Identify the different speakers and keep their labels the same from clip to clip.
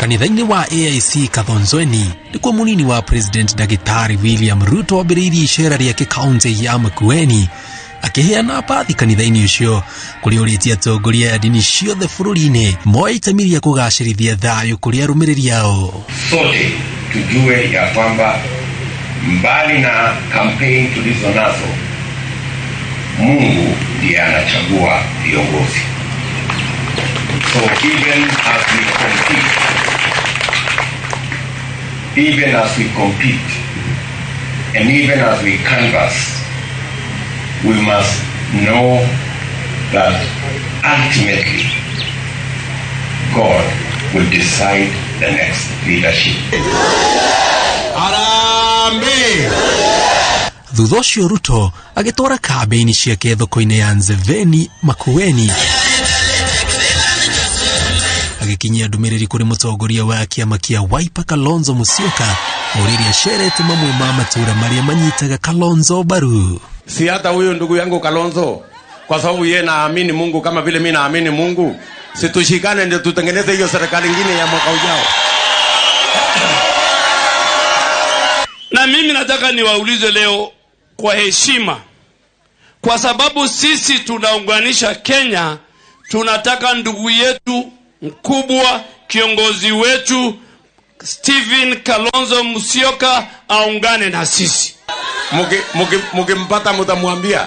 Speaker 1: Kanitha-ini wa AIC Kathonzweni nikuo munini wa President Dagitari William Ruto wambiriirie icera riake kaunti ya Makueni akiheana bathi kanitha-ini ucio kuri uritia atongoria a dini ciothe bururi-ini moya itemi ria kugacirithia thayu kuri arumiriri ao.
Speaker 2: Sote tujue ya kwamba mbali na campaign tulizo nazo, Mungu ndiye anachagua viongozi. So even as we compete, and even as we canvass, we must know that ultimately God will decide the next leadership.
Speaker 1: Thutha ucio Ruto agitwara kambeini ciake thoko-ini ya Nzeveni Makueni, agikinyia ndumiriri kuri mutongoria wa kiama kia Wiper Kalonzo Musyoka uriria sherete mamwe ma matura maria manyitaga Kalonzo baru.
Speaker 3: Si hata huyo ndugu yangu Kalonzo, kwa sababu yeye naamini Mungu kama vile mimi naamini Mungu, situshikane ndio tutengeneze hiyo serikali nyingine ya mwaka ujao.
Speaker 4: Na mimi nataka niwaulize leo kwa heshima, kwa sababu sisi tunaunganisha Kenya. Tunataka ndugu yetu mkubwa, kiongozi wetu Stephen Kalonzo Musyoka aungane na sisi.
Speaker 3: Mukimpata mutamwambia.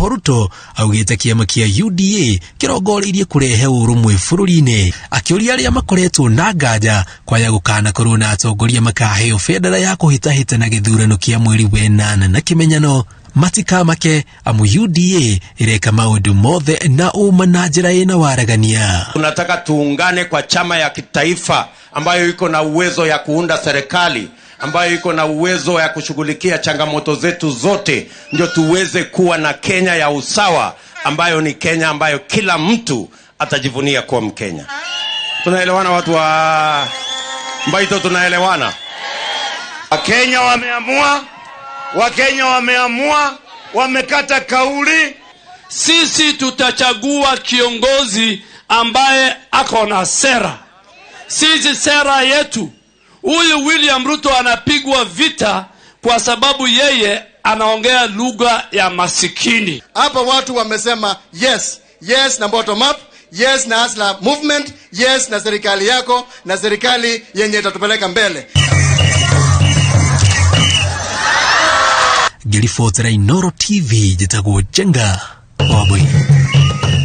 Speaker 1: Ruto augite kiama kia UDA kirongoririe kurehe urumwe bururi-ini, akiuria aria makoretwo na nganja kwaya gukana korona atongoria makaheo federa ya kuhitahitana githurano kia mweri wa 8 na kimenyano matikamake amu UDA ireka maundu mothe na uma na njira ina waragania.
Speaker 3: Tunataka tuungane kwa chama ya kitaifa ambayo iko na uwezo ya kuunda serikali, ambayo iko na uwezo ya kushughulikia changamoto zetu zote, ndio tuweze kuwa na Kenya ya usawa, ambayo ni Kenya ambayo kila mtu atajivunia kuwa Mkenya. Tunaelewana watu wa Mbaito? Tunaelewana? Wakenya wameamua, wamekata kauli.
Speaker 4: Sisi tutachagua kiongozi ambaye ako na sera. Sisi sera yetu, huyu William Ruto anapigwa vita kwa sababu yeye anaongea lugha ya masikini.
Speaker 5: Hapa watu wamesema yes na bottom up, yes na Asla movement, yes na serikali yako na serikali yenye itatupeleka mbele.
Speaker 1: Gilifotera Inoro TV jitagwo Jenga Wabui.